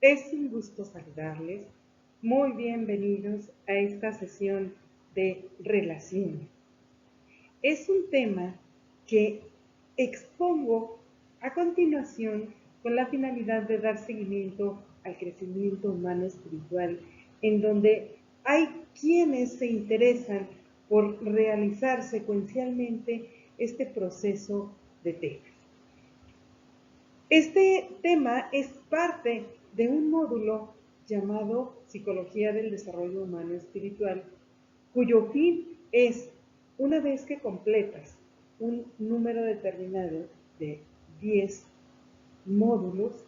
Es un gusto saludarles. Muy bienvenidos a esta sesión de relación. Es un tema que expongo a continuación con la finalidad de dar seguimiento al crecimiento humano espiritual, en donde hay quienes se interesan por realizar secuencialmente este proceso de temas. Este tema es parte de un módulo llamado Psicología del Desarrollo Humano Espiritual, cuyo fin es, una vez que completas un número determinado de 10 módulos,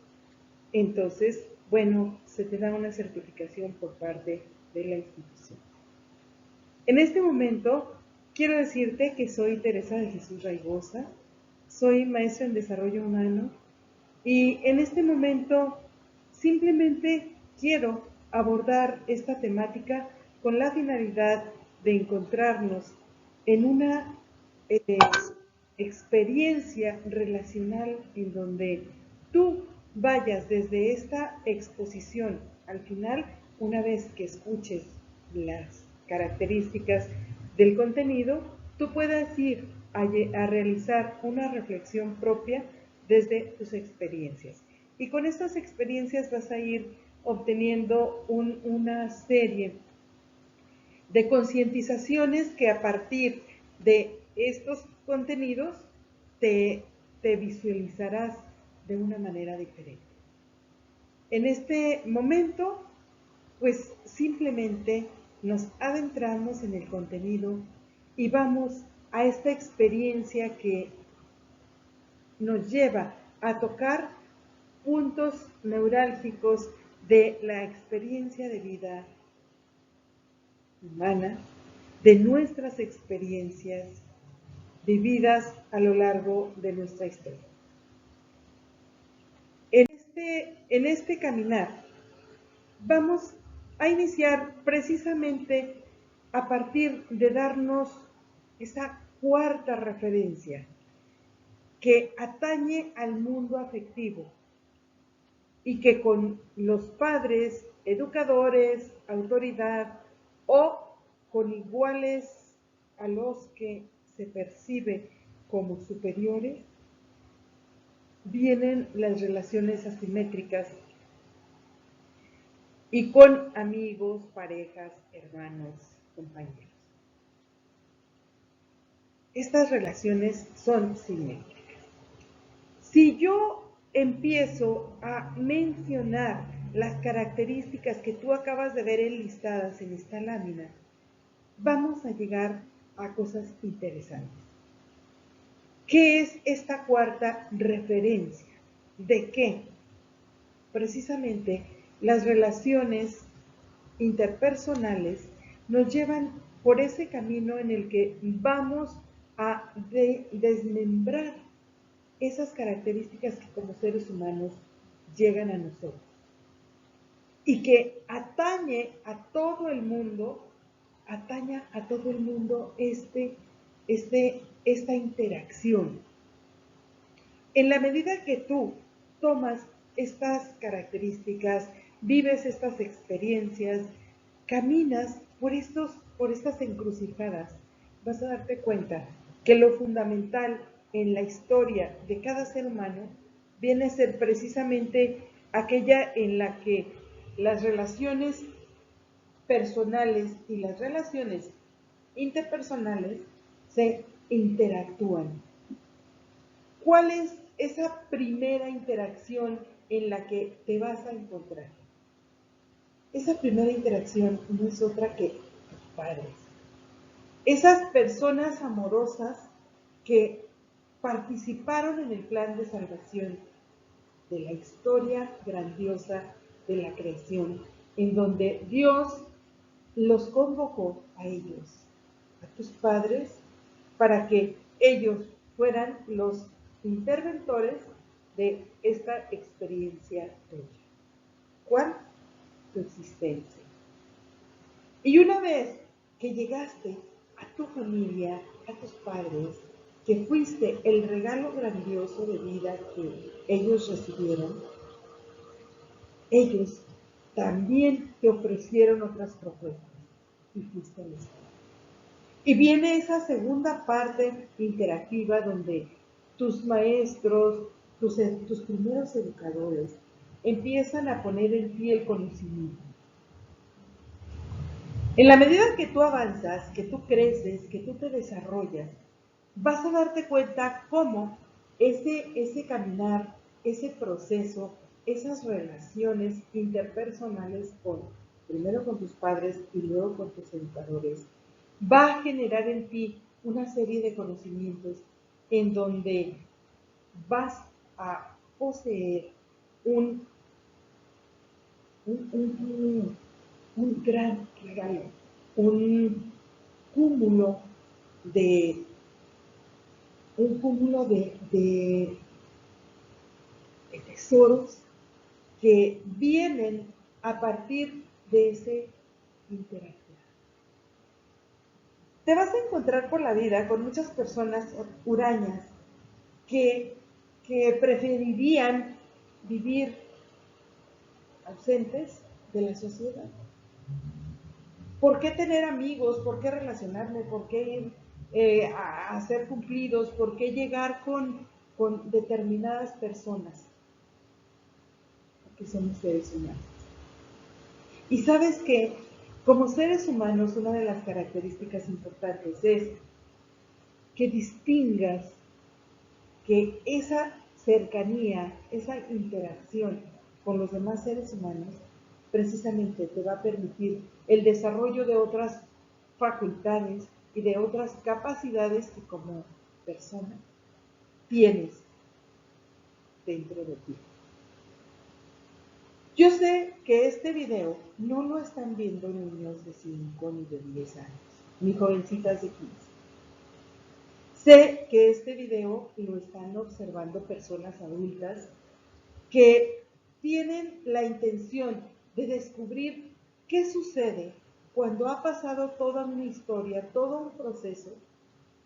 entonces, bueno, se te da una certificación por parte de la institución. En este momento, quiero decirte que soy Teresa de Jesús Raigosa, soy maestra en Desarrollo Humano. Y en este momento simplemente quiero abordar esta temática con la finalidad de encontrarnos en una experiencia relacional en donde tú vayas desde esta exposición al final, una vez que escuches las características del contenido, tú puedas ir a realizar una reflexión propia desde tus experiencias. Y con estas experiencias vas a ir obteniendo una serie de concientizaciones que a partir de estos contenidos te visualizarás de una manera diferente. En este momento, pues simplemente nos adentramos en el contenido y vamos a esta experiencia que nos lleva a tocar puntos neurálgicos de la experiencia de vida humana, de nuestras experiencias vividas a lo largo de nuestra historia. En este caminar vamos a iniciar precisamente a partir de darnos esa cuarta referencia que atañe al mundo afectivo y que con los padres, educadores, autoridad o con iguales a los que se percibe como superiores, vienen las relaciones asimétricas y con amigos, parejas, hermanos, compañeros. Estas relaciones son simétricas. Si yo empiezo a mencionar las características que tú acabas de ver enlistadas en esta lámina, vamos a llegar a cosas interesantes. ¿Qué es esta cuarta referencia? ¿De qué? Precisamente las relaciones interpersonales nos llevan por ese camino en el que vamos a desmembrar esas características que como seres humanos llegan a nosotros y que atañe a todo el mundo esta interacción. En la medida que tú tomas estas características, vives estas experiencias, caminas por estas encrucijadas, vas a darte cuenta que lo fundamental en la historia de cada ser humano viene a ser precisamente aquella en la que las relaciones personales y las relaciones interpersonales se interactúan. ¿Cuál es esa primera interacción en la que te vas a encontrar? Esa primera interacción no es otra que tus padres. Esas personas amorosas que participaron en el plan de salvación de la historia grandiosa de la creación, en donde Dios los convocó a ellos, a tus padres, para que ellos fueran los interventores de esta experiencia tuya. ¿Cuál? Tu existencia. Y una vez que llegaste a tu familia, a tus padres, que fuiste el regalo grandioso de vida que ellos recibieron, ellos también te ofrecieron otras propuestas y fuiste a la escuela. Y viene esa segunda parte interactiva donde tus maestros, tus primeros educadores, empiezan a poner en ti el conocimiento. En la medida que tú avanzas, que tú creces, que tú te desarrollas, vas a darte cuenta cómo ese caminar, ese proceso, esas relaciones interpersonales primero con tus padres y luego con tus educadores, va a generar en ti una serie de conocimientos en donde vas a poseer un gran regalo, un cúmulo de tesoros que vienen a partir de ese interactuar. Te vas a encontrar por la vida con muchas personas hurañas que preferirían vivir ausentes de la sociedad. ¿Por qué tener amigos? ¿Por qué relacionarme? ¿Por qué ir a ser cumplidos? ¿Por qué llegar con determinadas personas? Porque somos seres humanos. Y sabes que, como seres humanos, una de las características importantes es que distingas que esa cercanía, esa interacción con los demás seres humanos, precisamente te va a permitir el desarrollo de otras facultades y de otras capacidades que como persona tienes dentro de ti. Yo sé que este video no lo están viendo niños de 5 ni de 10 años, ni jovencitas de 15. Sé que este video lo están observando personas adultas que tienen la intención de descubrir qué sucede cuando ha pasado toda una historia, todo un proceso,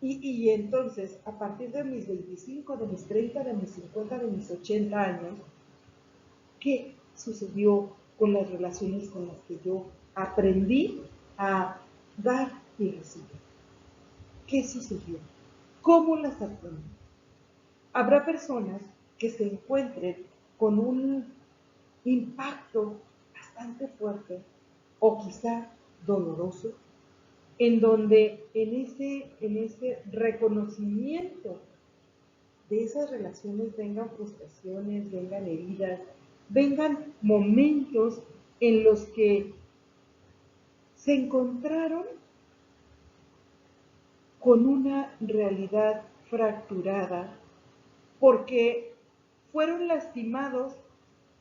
y entonces a partir de mis 25, de mis 30, de mis 50, de mis 80 años, ¿qué sucedió con las relaciones con las que yo aprendí a dar y recibir? ¿Qué sucedió? ¿Cómo las aprendí? Habrá personas que se encuentren con un impacto bastante fuerte o quizá doloroso, en donde en ese reconocimiento de esas relaciones vengan frustraciones, vengan heridas, vengan momentos en los que se encontraron con una realidad fracturada porque fueron lastimados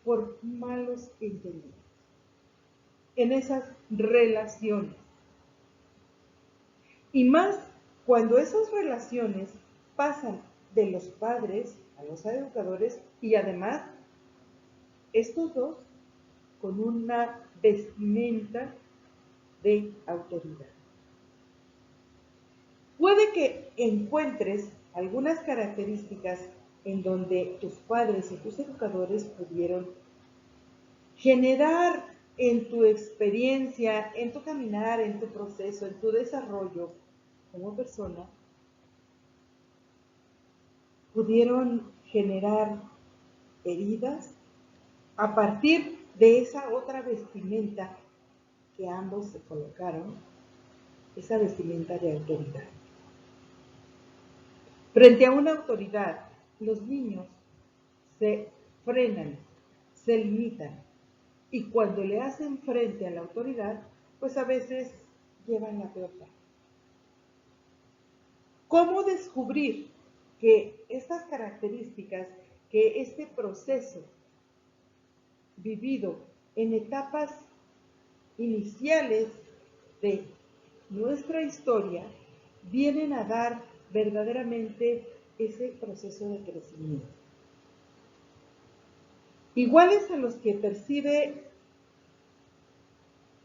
por malos entendidos en esas relaciones. Y más cuando esas relaciones pasan de los padres a los educadores y además estos dos con una vestimenta de autoridad. Puede que encuentres algunas características en donde tus padres y tus educadores pudieron generar en tu experiencia, en tu caminar, en tu proceso, en tu desarrollo como persona, pudieron generar heridas a partir de esa otra vestimenta que ambos se colocaron, esa vestimenta de autoridad. Frente a una autoridad, los niños se frenan, se limitan, y cuando le hacen frente a la autoridad, pues a veces llevan la peor parte. ¿Cómo descubrir que estas características, que este proceso vivido en etapas iniciales de nuestra historia vienen a dar verdaderamente ese proceso de crecimiento? Iguales a los que percibe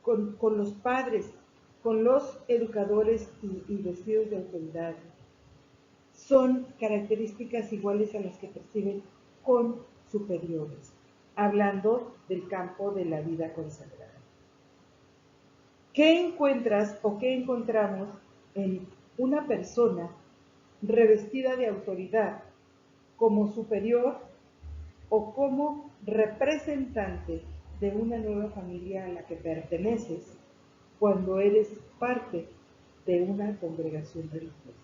con los padres, con los educadores y vestidos de autoridad, son características iguales a las que perciben con superiores. hablando del campo de la vida consagrada. ¿Qué encuentras o qué encontramos en una persona revestida de autoridad como superior o como representante de una nueva familia a la que perteneces cuando eres parte de una congregación religiosa?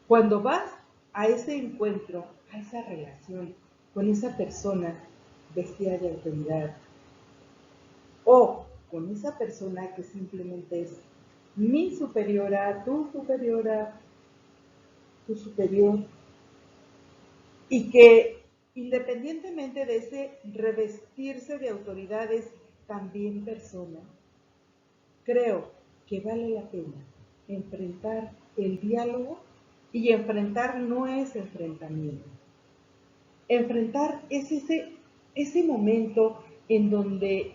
Cuando vas a ese encuentro, a esa relación con esa persona vestida de autoridad o con esa persona que simplemente es mi superiora, tu superior, y que independientemente de ese revestirse de autoridades, también persona, creo que vale la pena enfrentar el diálogo, y enfrentar no es enfrentamiento. Enfrentar es ese momento en donde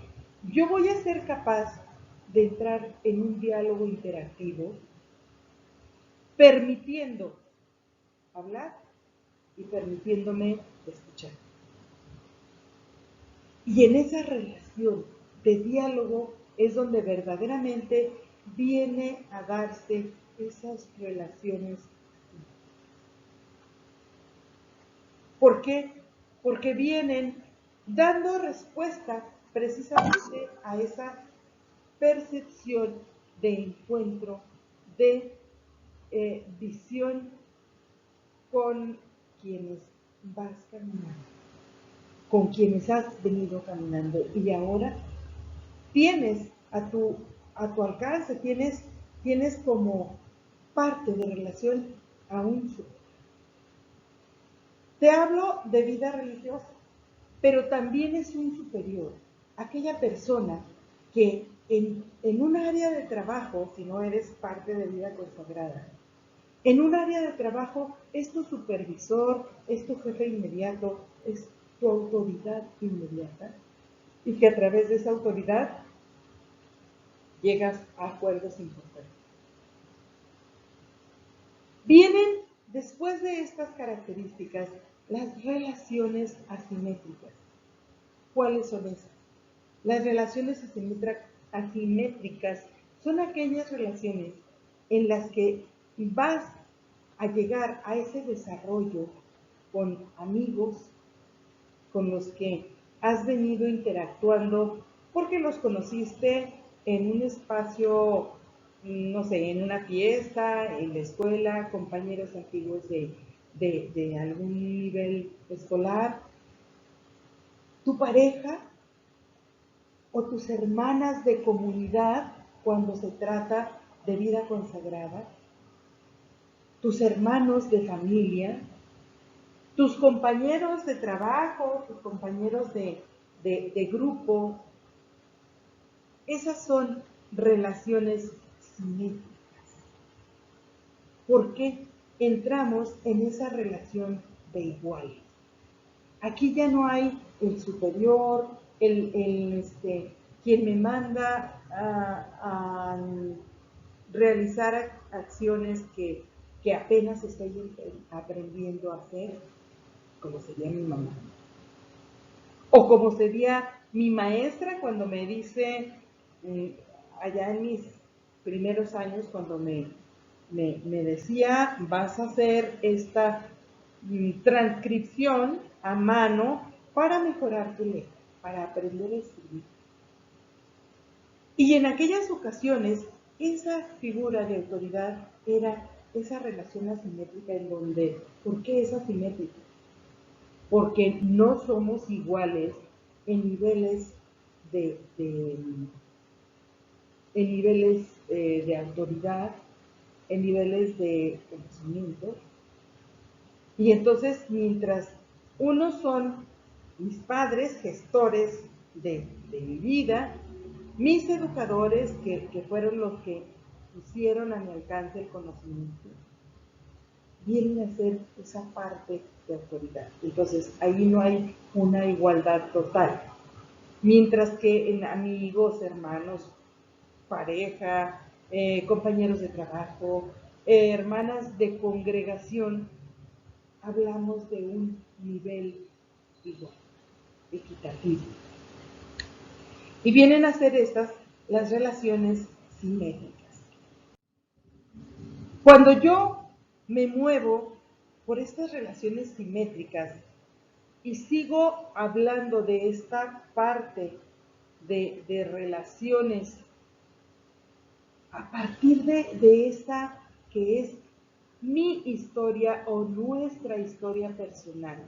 yo voy a ser capaz de entrar en un diálogo interactivo, permitiendo hablar y permitiéndome escuchar. Y en esa relación de diálogo es donde verdaderamente viene a darse esas relaciones. ¿Por qué? Porque vienen dando respuesta precisamente a esa percepción de encuentro, de visión con quienes vas caminando, con quienes has venido caminando, y ahora tienes a tu alcance, tienes como parte de relación a un superior. Te hablo de vida religiosa, pero también es un superior, aquella persona que en un área de trabajo, si no eres parte de vida consagrada, en un área de trabajo es tu supervisor, es tu jefe inmediato, es tu autoridad inmediata, y que a través de esa autoridad llegas a acuerdos importantes. Vienen después de estas características las relaciones asimétricas. ¿Cuáles son esas? Las relaciones asimétricas son aquellas relaciones en las que vas a llegar a ese desarrollo con amigos con los que has venido interactuando porque los conociste en un espacio, no sé, en una fiesta, en la escuela, compañeros antiguos de algún nivel escolar, tu pareja o tus hermanas de comunidad cuando se trata de vida consagrada, tus hermanos de familia, tus compañeros de trabajo, tus compañeros de grupo. Esas son relaciones simétricas. Porque entramos en esa relación de iguales. Aquí ya no hay el superior, quien me manda a realizar acciones que apenas estoy aprendiendo a hacer, como sería mi mamá. O como sería mi maestra cuando me dice, allá en mis primeros años, cuando me decía, vas a hacer esta transcripción a mano para mejorar tu letra, para aprender a escribir. Y en aquellas ocasiones, esa figura de autoridad era esa relación asimétrica en donde, ¿por qué es asimétrica? Porque no somos iguales en niveles de autoridad, en niveles de conocimiento. Y entonces, mientras unos son mis padres, gestores de mi vida, mis educadores, que fueron los que pusieron a mi alcance el conocimiento, vienen a ser esa parte de autoridad. Entonces, ahí no hay una igualdad total. Mientras que en amigos, hermanos, pareja, compañeros de trabajo, hermanas de congregación, hablamos de un nivel compartir. Y vienen a ser estas las relaciones simétricas. Cuando yo me muevo por estas relaciones simétricas y sigo hablando de esta parte de relaciones a partir de esta que es mi historia o nuestra historia personal,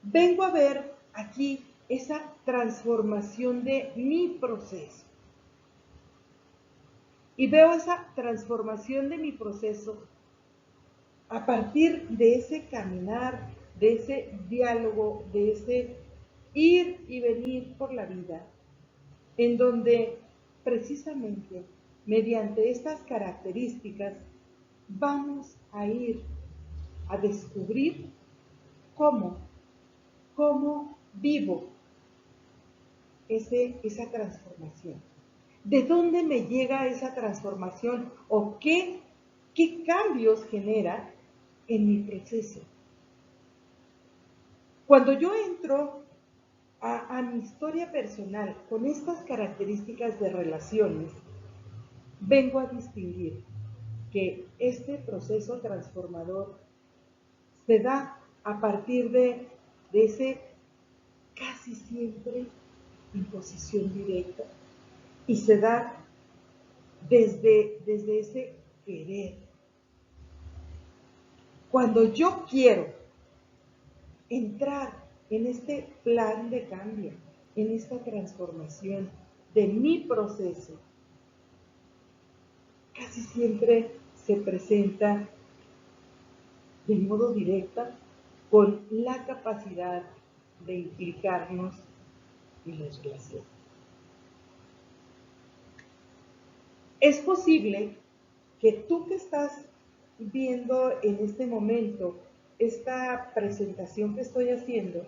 vengo a ver aquí esa transformación de mi proceso. Y veo esa transformación de mi proceso a partir de ese caminar, de ese diálogo, de ese ir y venir por la vida, en donde precisamente mediante estas características vamos a ir a descubrir cómo vivo esa transformación. ¿De dónde me llega esa transformación o qué cambios genera en mi proceso? Cuando yo entro a mi historia personal con estas características de relaciones, vengo a distinguir que este proceso transformador se da a partir de ese casi siempre imposición directa y se da desde ese querer. Cuando yo quiero entrar en este plan de cambio, en esta transformación de mi proceso, casi siempre se presenta de modo directo con la capacidad de implicarnos en las relaciones. Es posible que tú que estás viendo en este momento esta presentación que estoy haciendo,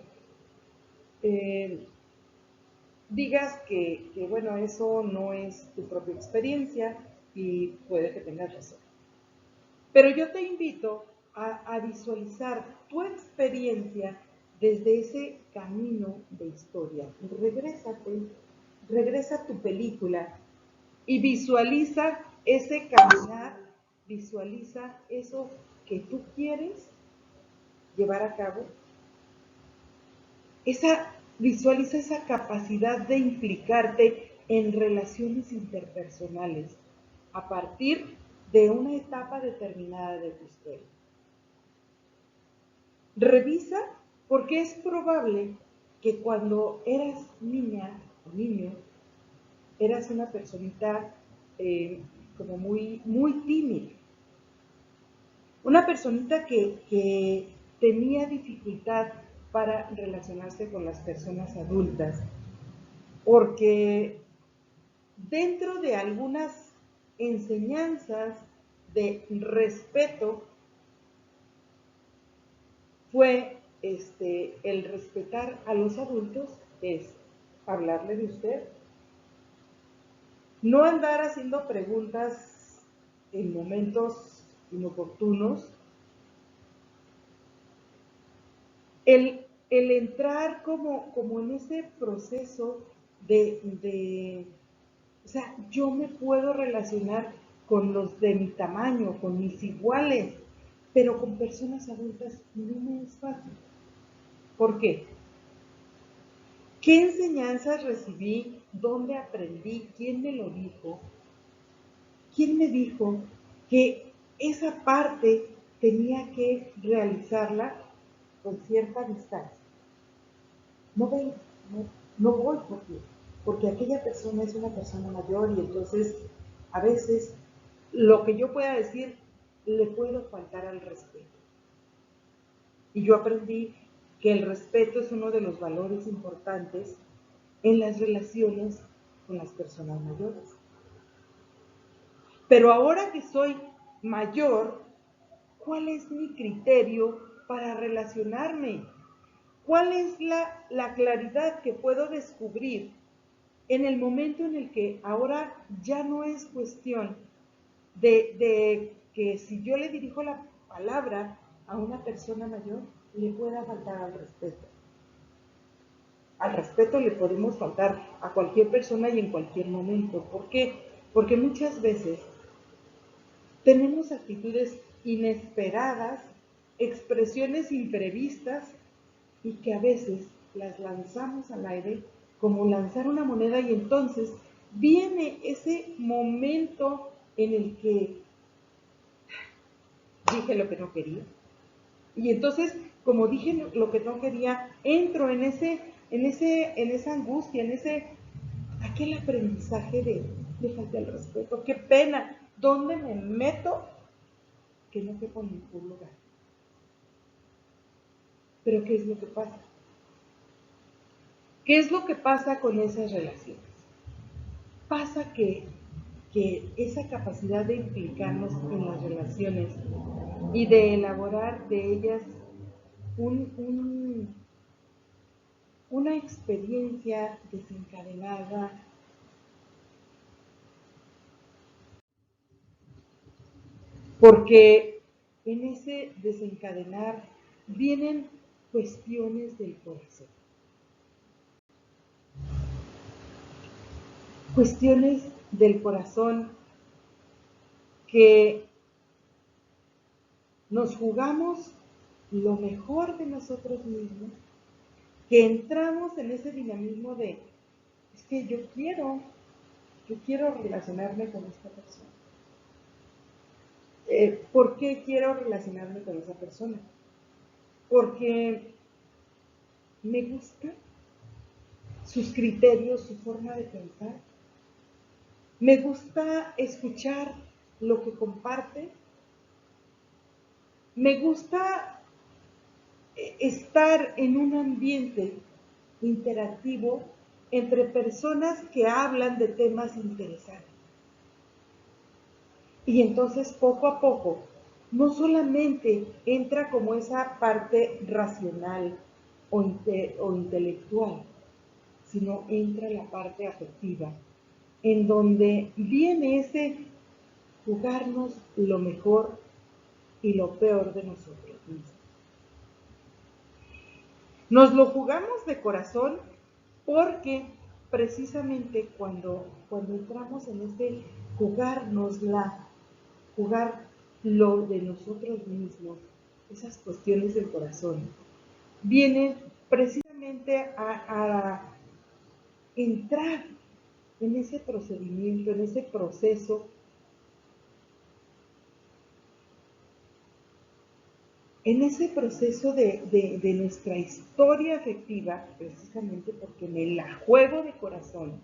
digas que, bueno, eso no es tu propia experiencia y puede que tengas razón. Pero yo te invito a visualizar tu experiencia desde ese camino de historia. Regresa a tu película y visualiza ese caminar, visualiza eso que tú quieres llevar a cabo. Visualiza esa capacidad de implicarte en relaciones interpersonales a partir de una etapa determinada de tu historia. Revisa porque es probable que cuando eras niña o niño, eras una personita como muy tímida. Una personita que tenía dificultad para relacionarse con las personas adultas, porque dentro de algunas enseñanzas de respeto fue el respetar a los adultos, es hablarle de usted, no andar haciendo preguntas en momentos inoportunos, el entrar como en ese proceso o sea, yo me puedo relacionar con los de mi tamaño, con mis iguales, pero con personas adultas no me es fácil. ¿Por qué? ¿Qué enseñanzas recibí? ¿Dónde aprendí? ¿Quién me lo dijo? ¿Quién me dijo que esa parte tenía que realizarla con cierta distancia? No vengo, no voy porque aquella persona es una persona mayor y entonces a veces lo que yo pueda decir le puedo faltar al respeto. Y yo aprendí que el respeto es uno de los valores importantes en las relaciones con las personas mayores. Pero ahora que soy mayor, ¿cuál es mi criterio para relacionarme? ¿Cuál es la claridad que puedo descubrir en el momento en el que ahora ya no es cuestión de que si yo le dirijo la palabra a una persona mayor, le pueda faltar al respeto? Al respeto le podemos faltar a cualquier persona y en cualquier momento. ¿Por qué? Porque muchas veces tenemos actitudes inesperadas, expresiones imprevistas y que a veces las lanzamos al aire como lanzar una moneda y entonces viene ese momento en el que dije lo que no quería. Y entonces, como dije lo que no quería, entro en esa angustia, aquel aprendizaje de falta el respeto. Qué pena, ¿dónde me meto? Que no quepo en ningún lugar. Pero ¿qué es lo que pasa? ¿Qué es lo que pasa con esas relaciones? Pasa que esa capacidad de implicarnos en las relaciones y de elaborar de ellas una experiencia desencadenada, porque en ese desencadenar vienen cuestiones del corazón, cuestiones del corazón que nos jugamos lo mejor de nosotros mismos, que entramos en ese dinamismo de, es que yo quiero relacionarme con esta persona. ¿Por qué quiero relacionarme con esa persona? Porque me gusta sus criterios, su forma de pensar. Me gusta escuchar lo que comparte. Me gusta estar en un ambiente interactivo entre personas que hablan de temas interesantes. Y entonces poco a poco, no solamente entra como esa parte racional o intelectual, sino entra la parte afectiva, en donde viene ese jugarnos lo mejor y lo peor de nosotros mismos. Nos lo jugamos de corazón porque precisamente cuando entramos en este jugar lo de nosotros mismos, esas cuestiones del corazón, vienen precisamente a entrar en ese procedimiento, en ese proceso, de nuestra historia afectiva, precisamente porque me la juego de corazón,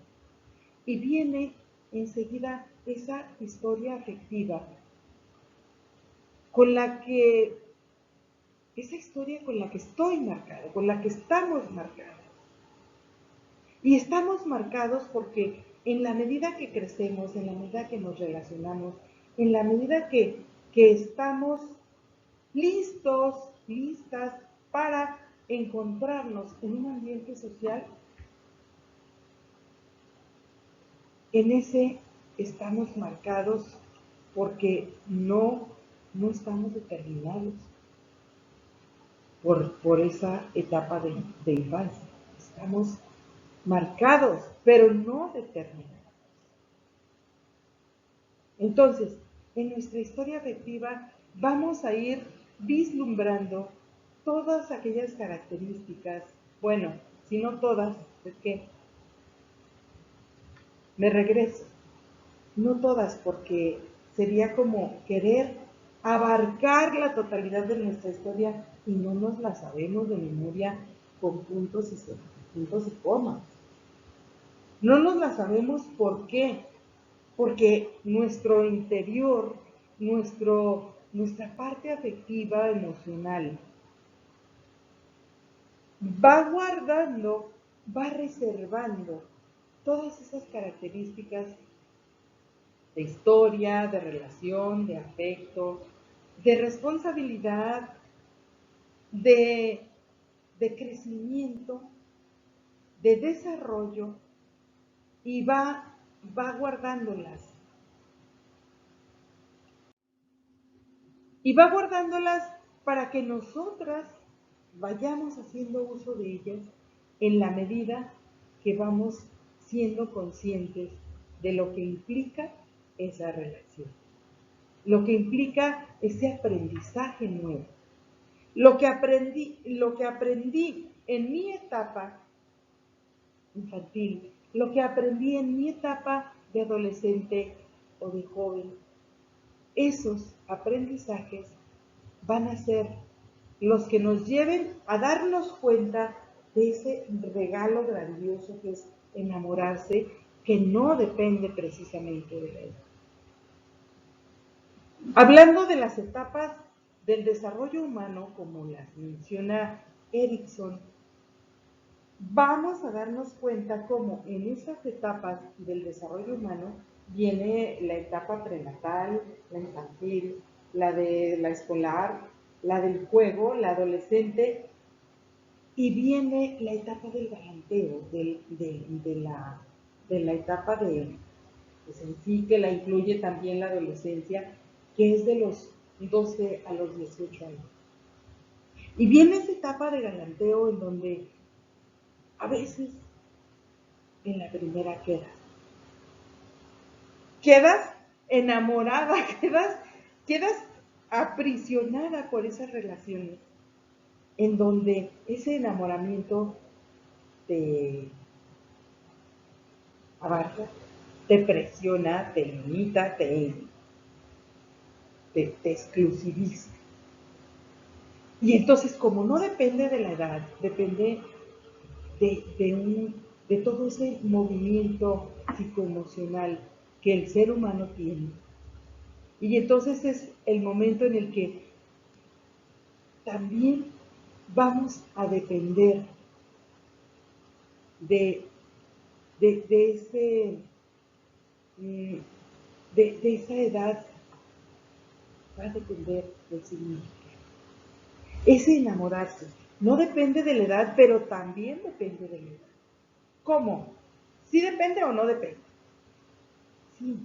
y viene enseguida esa historia afectiva con la que, esa historia con la que estoy marcado, con la que estamos marcados. Y estamos marcados porque en la medida que crecemos, en la medida que nos relacionamos, en la medida que estamos listas para encontrarnos en un ambiente social, en ese estamos marcados porque no estamos determinados por esa etapa de infancia. Estamos marcados, pero no determinados. Entonces, en nuestra historia afectiva vamos a ir vislumbrando todas aquellas características, bueno, si no todas, es que me regreso, no todas, porque sería como querer abarcar la totalidad de nuestra historia y no nos la sabemos de memoria con puntos y comas. No nos la sabemos, ¿por qué? Porque nuestro interior, nuestra parte afectiva, emocional, va guardando, va reservando todas esas características de historia, de relación, de afecto, de responsabilidad, de, de crecimiento, de desarrollo, y va guardándolas. Y va guardándolas para que nosotras vayamos haciendo uso de ellas en la medida que vamos siendo conscientes de lo que implica esa relación, lo que implica ese aprendizaje nuevo. Lo que aprendí en mi etapa infantil, lo que aprendí en mi etapa de adolescente o de joven, esos aprendizajes van a ser los que nos lleven a darnos cuenta de ese regalo grandioso que es enamorarse, que no depende precisamente de la edad. Hablando de las etapas del desarrollo humano, como las menciona Erikson, vamos a darnos cuenta cómo en esas etapas del desarrollo humano viene la etapa prenatal, la infantil, la de la escolar, la del juego, la adolescente, y viene la etapa del galanteo, de la etapa de, pues en sí, que la incluye también la adolescencia, que es de los 12 a los 18 años. Y viene esa etapa de galanteo en donde a veces en la primera quedas enamorada, quedas aprisionada por esas relaciones, en donde ese enamoramiento te abarca, te presiona, te limita, te exclusiviza. Y entonces, como no depende de la edad, depende de todo ese movimiento psicoemocional que el ser humano tiene. Y entonces es el momento en el que también vamos a depender de esa edad, va a depender del significado. Ese enamorarse no depende de la edad, pero también depende de la edad. ¿Cómo? ¿Sí depende o no depende? Sí.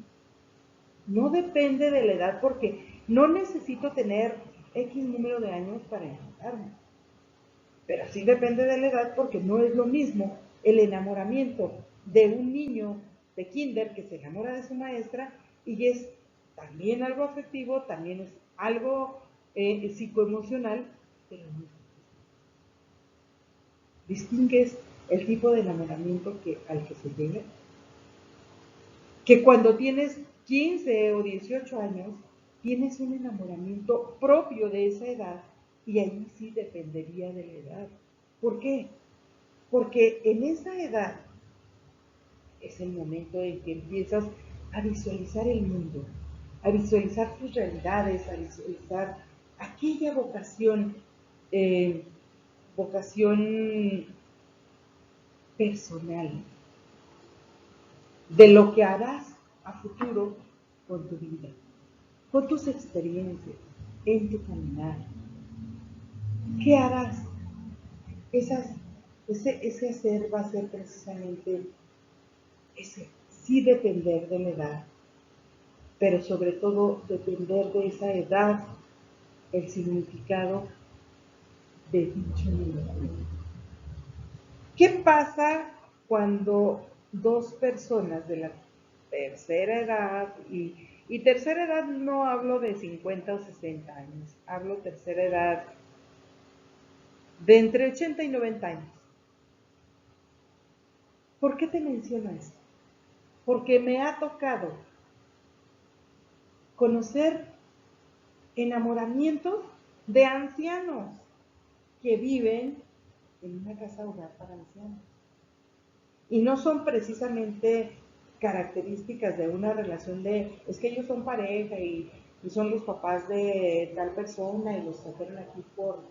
No depende de la edad porque no necesito tener X número de años para enamorarme. Pero sí depende de la edad porque no es lo mismo el enamoramiento de un niño de kinder que se enamora de su maestra y es también algo afectivo, también es algo psicoemocional, pero no es. Distingues el tipo de enamoramiento al que se llega, que cuando tienes 15 o 18 años, tienes un enamoramiento propio de esa edad y ahí sí dependería de la edad. ¿Por qué? Porque en esa edad es el momento en que empiezas a visualizar el mundo, a visualizar tus realidades, a visualizar aquella vocación personal, de lo que harás a futuro con tu vida, con tus experiencias, en tu caminar. ¿Qué harás? Ese hacer va a ser precisamente ese, sí depender de la edad, pero sobre todo depender de esa edad, el significado de dicho enamoramiento. ¿Qué pasa cuando dos personas de la tercera edad, y tercera edad no hablo de 50 o 60 años, hablo tercera edad de entre 80 y 90 años? ¿Por qué te menciono esto? Porque me ha tocado conocer enamoramientos de ancianos que viven en una casa hogar para ancianos. Y no son precisamente características de una relación es que ellos son pareja y son los papás de tal persona y los trajeron aquí por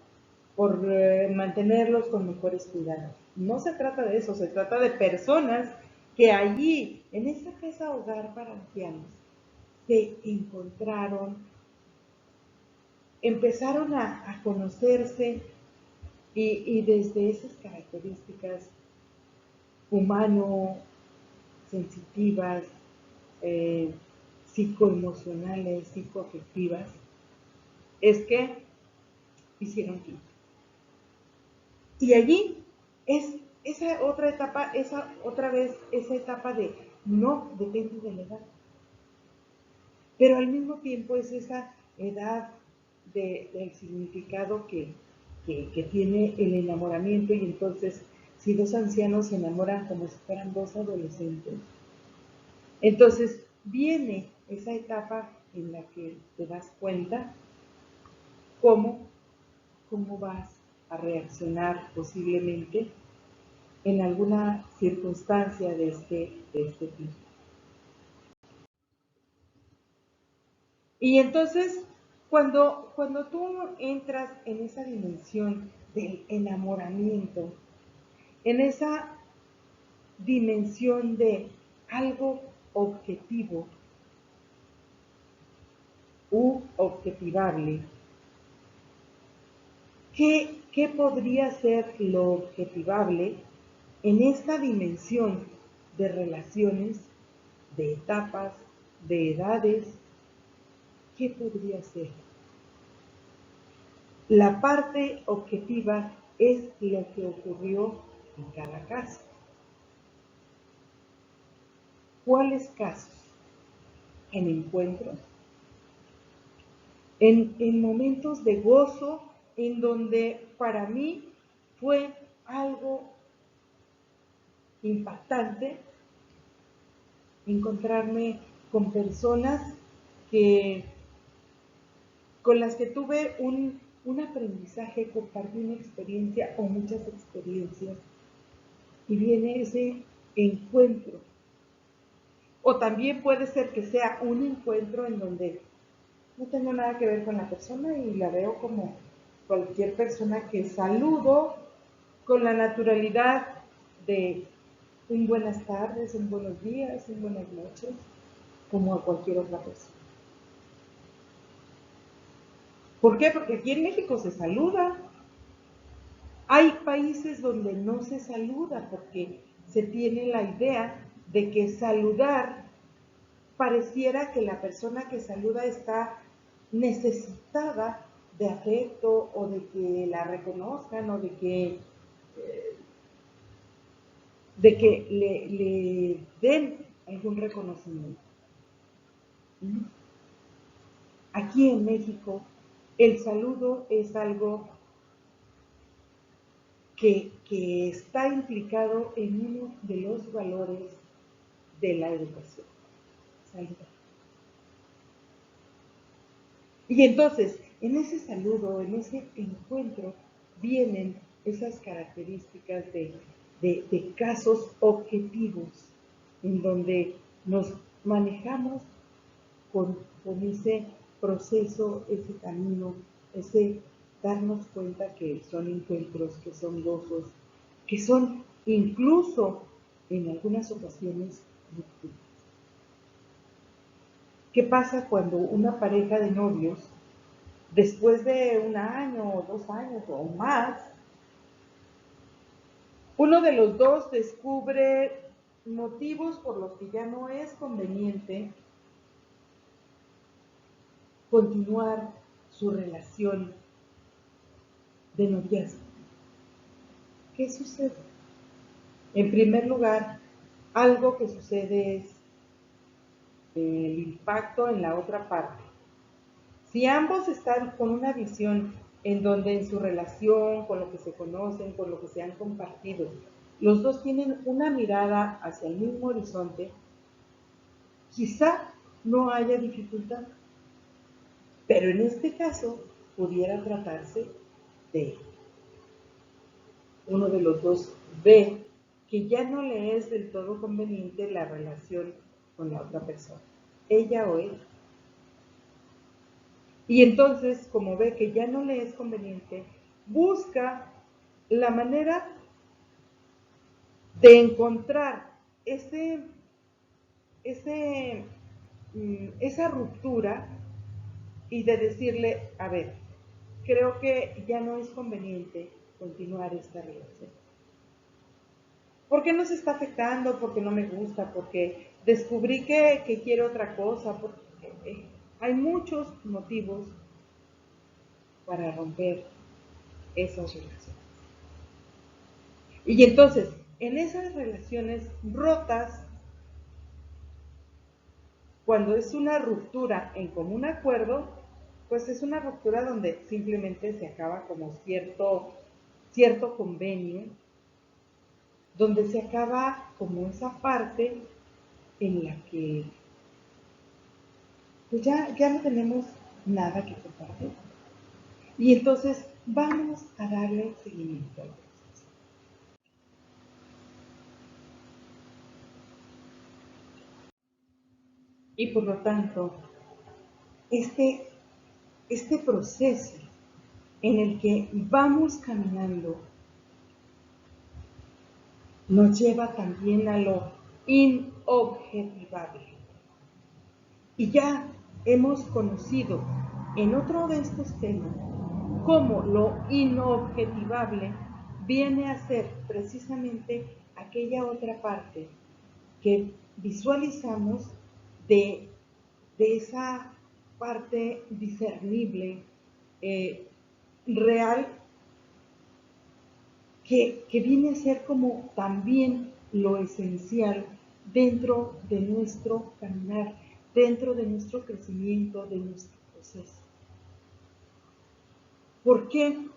mantenerlos con mejores cuidados. No se trata de eso, se trata de personas que allí, en esa casa hogar para ancianos, se encontraron, empezaron a conocerse y desde esas características humano, sensitivas, psicoemocionales, psicoafectivas, es que hicieron clic. Y allí es esa otra etapa, esa etapa de no depende de la edad. Pero al mismo tiempo es esa edad del significado que tiene el enamoramiento, y entonces si dos ancianos se enamoran como si fueran dos adolescentes, entonces viene esa etapa en la que te das cuenta cómo vas a reaccionar posiblemente en alguna circunstancia de este tipo. Y entonces, cuando tú entras en esa dimensión del enamoramiento, en esa dimensión de algo objetivo u objetivable, ¿qué podría ser lo objetivable en esta dimensión de relaciones, de etapas, de edades? ¿Qué podría ser? La parte objetiva es lo que ocurrió en cada caso. ¿Cuáles casos? En encuentros, en momentos de gozo, en donde para mí fue algo impactante encontrarme con personas con las que tuve un aprendizaje, compartí una experiencia o muchas experiencias, y viene ese encuentro. O también puede ser que sea un encuentro en donde no tengo nada que ver con la persona y la veo como cualquier persona que saludo con la naturalidad de un buenas tardes, un buenos días, un buenas noches, como a cualquier otra persona. ¿Por qué? Porque aquí en México se saluda. Hay países donde no se saluda porque se tiene la idea de que saludar pareciera que la persona que saluda está necesitada de afecto o de que la reconozcan o de que le den algún reconocimiento. Aquí en México el saludo es algo que está implicado en uno de los valores de la educación. Saludar. Y entonces, en ese saludo, en ese encuentro, vienen esas características de casos objetivos, en donde nos manejamos con ese proceso, ese camino, ese darnos cuenta que son encuentros, que son gozos, que son incluso en algunas ocasiones rupturas. ¿Qué pasa cuando una pareja de novios, después de un año o 2 años o más, uno de los dos descubre motivos por los que ya no es conveniente continuar su relación de noviazgo? ¿Qué sucede? En primer lugar, algo que sucede es el impacto en la otra parte. Si ambos están con una visión en donde en su relación, con lo que se conocen, con lo que se han compartido, los dos tienen una mirada hacia el mismo horizonte, quizá no haya dificultad. Pero en este caso pudiera tratarse de uno de los dos ve que ya no le es del todo conveniente la relación con la otra persona, ella o él. Y entonces, como ve que ya no le es conveniente, busca la manera de encontrar esa ruptura y de decirle, a ver, creo que ya no es conveniente continuar esta relación. ¿Por qué nos está afectando? Porque no me gusta, porque descubrí que quiero otra cosa, porque hay muchos motivos para romper esas relaciones. Y entonces, en esas relaciones rotas, cuando es una ruptura en común acuerdo, pues es una ruptura donde simplemente se acaba como cierto convenio, donde se acaba como esa parte en la que pues ya no tenemos nada que compartir. Y entonces vamos a darle seguimiento. Y por lo tanto, este, este proceso en el que vamos caminando nos lleva también a lo inobjetivable. Y ya hemos conocido en otro de estos temas cómo lo inobjetivable viene a ser precisamente aquella otra parte que visualizamos de, de esa parte discernible, real, que viene a ser como también lo esencial dentro de nuestro caminar, dentro de nuestro crecimiento, de nuestro proceso. ¿Por qué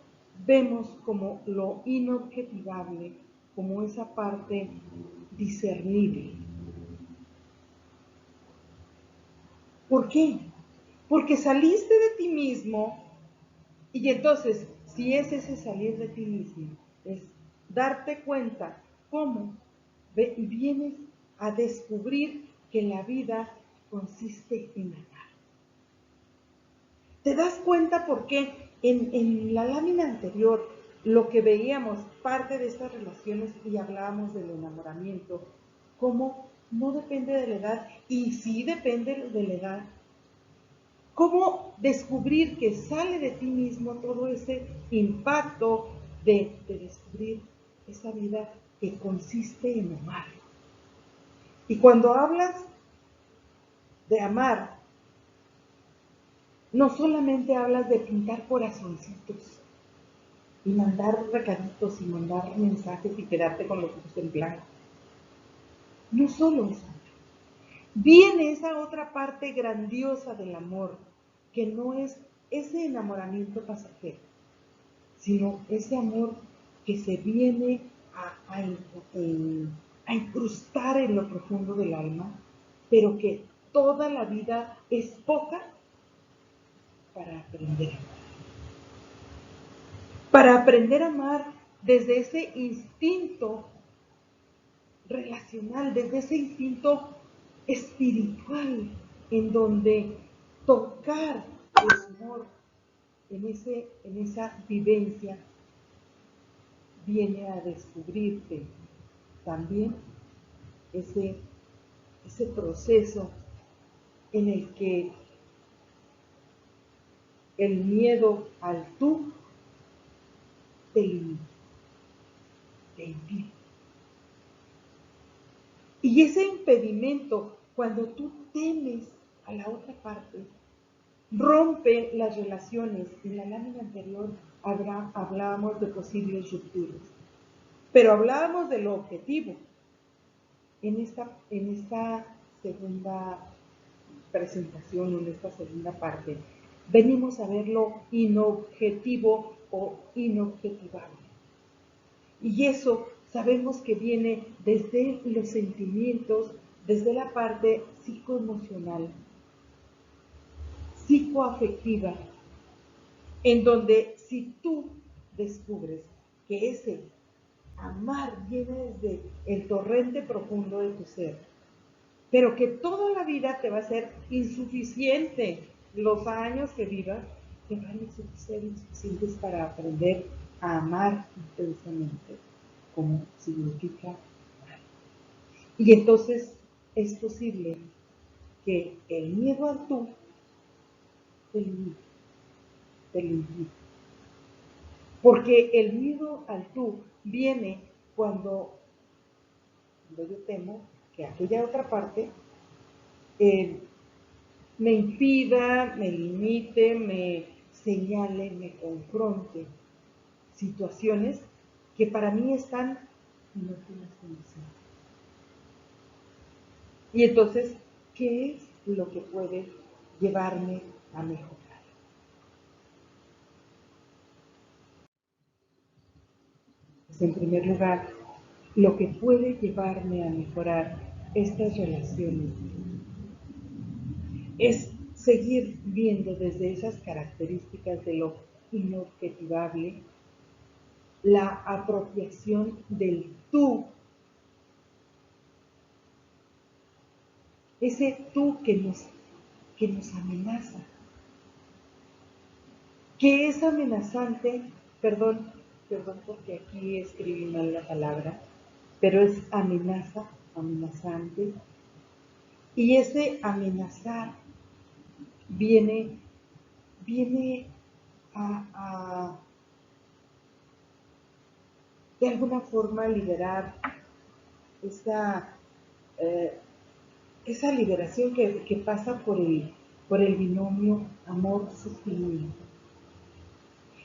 vemos como lo inobjetivable, como esa parte discernible? ¿Por qué? Porque saliste de ti mismo y entonces, si es ese salir de ti mismo, es darte cuenta cómo vienes a descubrir que la vida consiste en amar. ¿Te das cuenta por qué en la lámina anterior lo que veíamos, parte de estas relaciones y hablábamos del enamoramiento, cómo no depende de la edad y sí depende de la edad? ¿Cómo descubrir que sale de ti mismo todo ese impacto de descubrir esa vida que consiste en amar? Y cuando hablas de amar, no solamente hablas de pintar corazoncitos y mandar recaditos y mandar mensajes y quedarte con los ojos en blanco. No solo eso. Viene esa otra parte grandiosa del amor, que no es ese enamoramiento pasajero, sino ese amor que se viene a incrustar en lo profundo del alma, pero que toda la vida es poca para aprender a amar. Para aprender a amar desde ese instinto relacional, desde ese instinto espiritual, en donde tocar el amor en esa vivencia viene a descubrirte también ese proceso en el que el miedo al tú te limita, te impide. Y ese impedimento, cuando tú temes a la otra parte, rompe las relaciones. En la lámina anterior hablábamos de posibles rupturas, pero hablábamos de lo objetivo. En esta segunda presentación, en esta segunda parte, venimos a ver lo inobjetivo o inobjetivable. Y eso sabemos que viene desde los sentimientos, desde la parte psicoemocional, psicoafectiva, en donde si tú descubres que ese amar viene desde el torrente profundo de tu ser, pero que toda la vida te va a ser insuficiente, los años que vivas te van a ser insuficientes para aprender a amar intensamente, como significa amar. Y entonces es posible que el miedo al tú te limite, te limite. Porque el miedo al tú viene cuando yo temo que aquella otra parte me impida, me limite, me señale, me confronte situaciones que para mí están y no tienes condición. Y entonces, ¿qué es lo que puede llevarme a mejorar? Pues en primer lugar, lo que puede llevarme a mejorar estas relaciones es seguir viendo desde esas características de lo inobjetivable la apropiación del tú, ese tú que nos amenaza, que es amenazante, perdón, perdón porque aquí escribí mal la palabra, pero es amenaza, amenazante, y ese amenazar viene, viene a de alguna forma liberar esa, eh, esa liberación que pasa por el binomio amor-sufrimiento.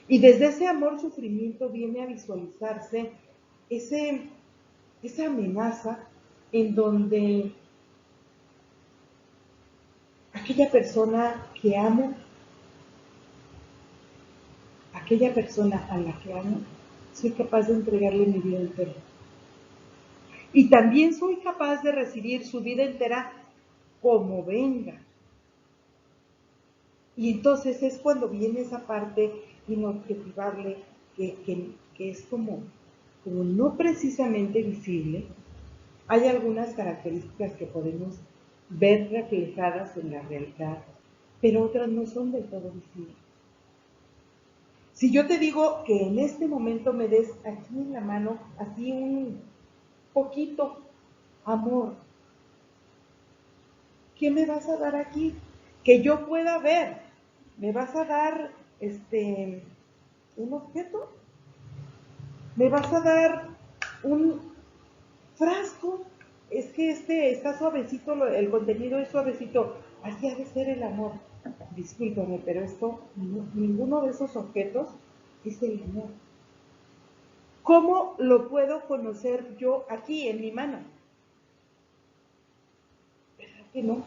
Y desde ese amor-sufrimiento viene a visualizarse esa amenaza en donde aquella persona que amo, aquella persona a la que amo, soy capaz de entregarle mi vida entera. Y también soy capaz de recibir su vida entera como venga. Y entonces es cuando viene esa parte inobjetivable que es como no precisamente visible. Hay algunas características que podemos ver reflejadas en la realidad, pero otras no son del todo visibles. Si yo te digo que en este momento me des aquí en la mano, así un poquito amor, ¿qué me vas a dar aquí? Que yo pueda ver. ¿Me vas a dar un objeto? ¿Me vas a dar un frasco? Es que está suavecito, el contenido es suavecito. Así ha de ser el amor. Discúlpame, pero ninguno de esos objetos es el amor. ¿Cómo lo puedo conocer yo aquí en mi mano? ¿Verdad que no?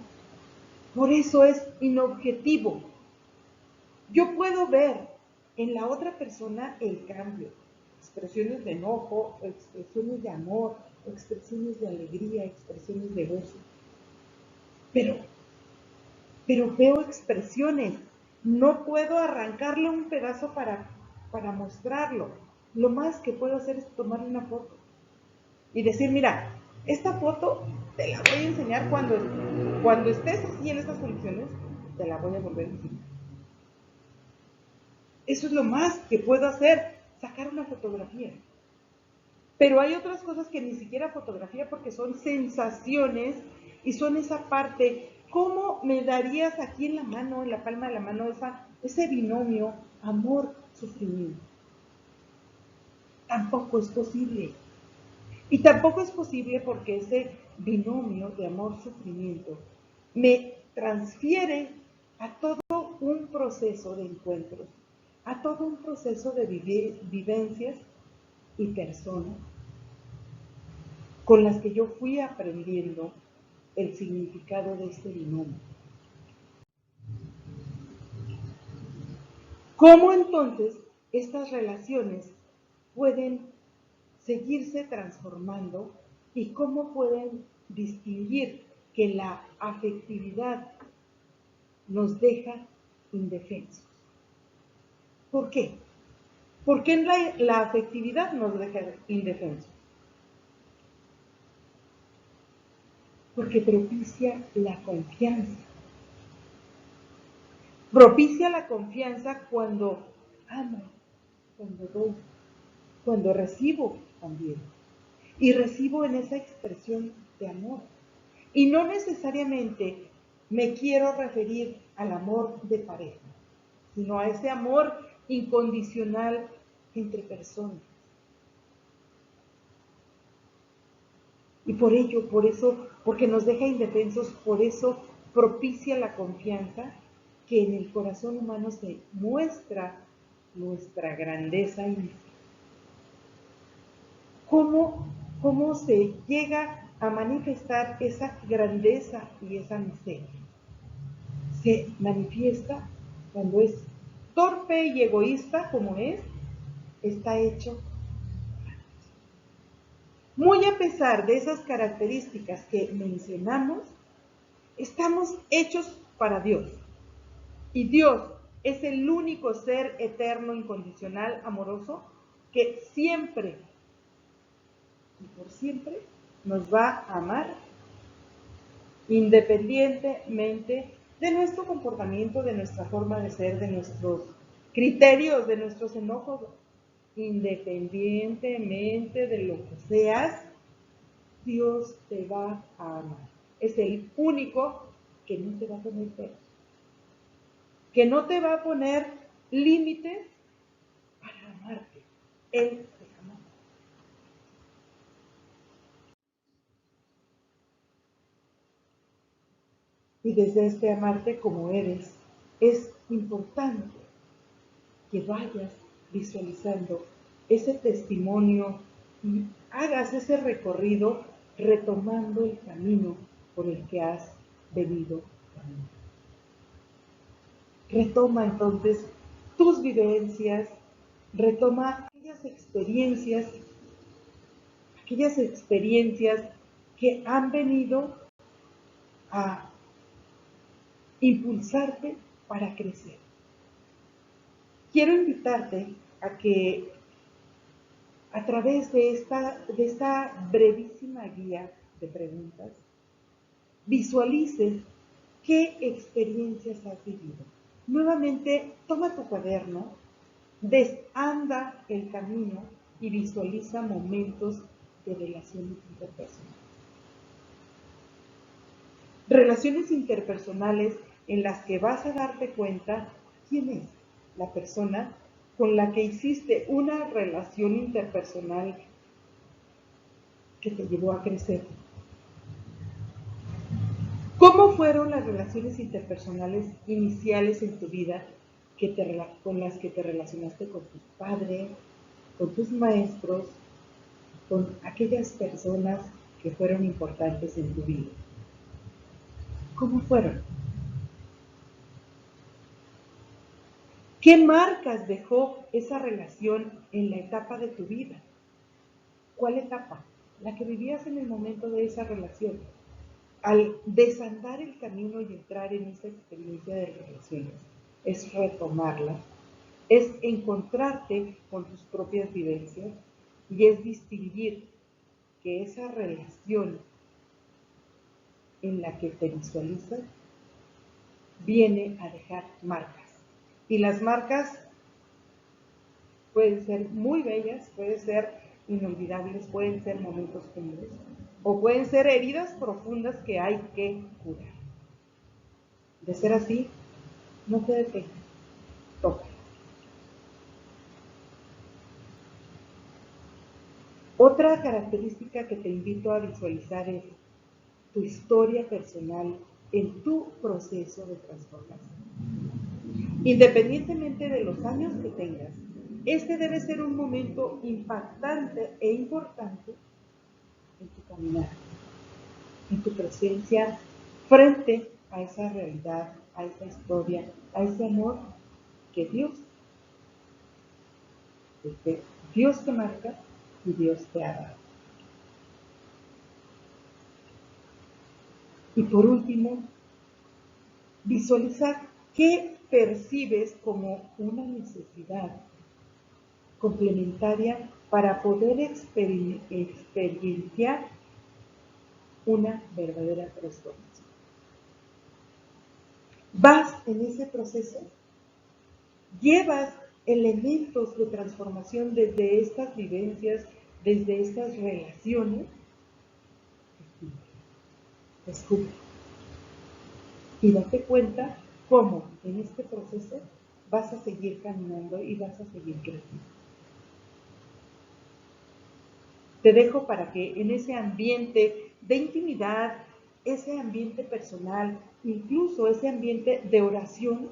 Por eso es inobjetivo. Yo puedo ver en la otra persona el cambio, expresiones de enojo, expresiones de amor, expresiones de alegría, expresiones de gozo. Pero veo expresiones, no puedo arrancarle un pedazo para mostrarlo. Lo más que puedo hacer es tomarle una foto y decir, mira, esta foto te la voy a enseñar cuando estés aquí en estas condiciones, te la voy a volver a enseñar. Eso es lo más que puedo hacer, sacar una fotografía. Pero hay otras cosas que ni siquiera fotografía porque son sensaciones y son esa parte. ¿Cómo me darías aquí en la mano, en la palma de la mano, ese binomio amor-sufrimiento? Tampoco es posible. Y tampoco es posible porque ese binomio de amor-sufrimiento me transfiere a todo un proceso de encuentros, a todo un proceso de vivencias y personas con las que yo fui aprendiendo el significado de este binomio. ¿Cómo entonces estas relaciones pueden seguirse transformando y cómo pueden distinguir que la afectividad nos deja indefensos? ¿Por qué? ¿Por qué la afectividad nos deja indefensos? Porque propicia la confianza. Propicia la confianza cuando amo, cuando doy, cuando recibo también. Y recibo en esa expresión de amor. Y no necesariamente me quiero referir al amor de pareja, sino a ese amor incondicional entre personas. Y por ello, por eso, porque nos deja indefensos, por eso propicia la confianza que en el corazón humano se muestra nuestra grandeza íntima. ¿Cómo cómo se llega a manifestar esa grandeza y esa miseria. Se manifiesta cuando es torpe y egoísta como está hecho. Muy a pesar de esas características que mencionamos, estamos hechos para Dios. Y Dios es el único ser eterno, incondicional, amoroso, que siempre y por siempre nos va a amar independientemente de nuestro comportamiento, de nuestra forma de ser, de nuestros criterios, de nuestros enojos, independientemente de lo que seas, Dios te va a amar. Es el único que no te va a poner peros, que no te va a poner límites para amarte. Él te ama. Y desde este amarte como eres, es importante que vayas visualizando ese testimonio y hagas ese recorrido retomando el camino por el que has venido. Retoma entonces tus vivencias, retoma aquellas experiencias que han venido a impulsarte para crecer. Quiero invitarte a que a través de esta brevísima guía de preguntas, visualices qué experiencias has vivido. Nuevamente, toma tu cuaderno, desanda el camino y visualiza momentos de relaciones interpersonales. Relaciones interpersonales en las que vas a darte cuenta quién es la persona con la que hiciste una relación interpersonal que te llevó a crecer. ¿Cómo fueron las relaciones interpersonales iniciales en tu vida con las que te relacionaste con tus padres, con tus maestros, con aquellas personas que fueron importantes en tu vida? ¿Cómo fueron? ¿Qué marcas dejó esa relación en la etapa de tu vida? ¿Cuál etapa? La que vivías en el momento de esa relación. Al desandar el camino y entrar en esa experiencia de relaciones, es retomarla, es encontrarte con tus propias vivencias y es distinguir que esa relación en la que te visualizas viene a dejar marcas. Y las marcas pueden ser muy bellas, pueden ser inolvidables, pueden ser momentos cómodos o pueden ser heridas profundas que hay que curar. De ser así, no te detengas, toca. Otra característica que te invito a visualizar es tu historia personal en tu proceso de transformación. Independientemente de los años que tengas, este debe ser un momento impactante e importante en tu caminar, en tu presencia frente a esa realidad, a esa historia, a ese amor que Dios te marca y Dios te ha dado. Y por último, visualizar qué percibes como una necesidad complementaria para poder experienciar una verdadera transformación. Vas en ese proceso, llevas elementos de transformación desde estas vivencias, desde estas relaciones. Descubre y date cuenta cómo en este proceso vas a seguir caminando y vas a seguir creciendo. Te dejo para que en ese ambiente de intimidad, ese ambiente personal, incluso ese ambiente de oración,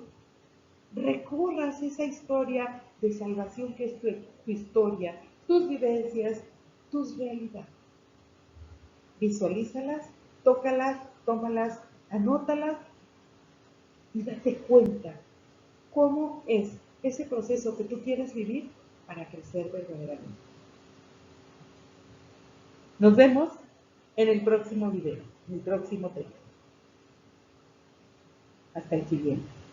recorras esa historia de salvación que es tu historia, tus vivencias, tus realidades. visualízalas, tócalas, tómalas, anótalas y date cuenta cómo es ese proceso que tú quieres vivir para crecer verdaderamente. Nos vemos en el próximo video, en el próximo tema. Hasta el siguiente.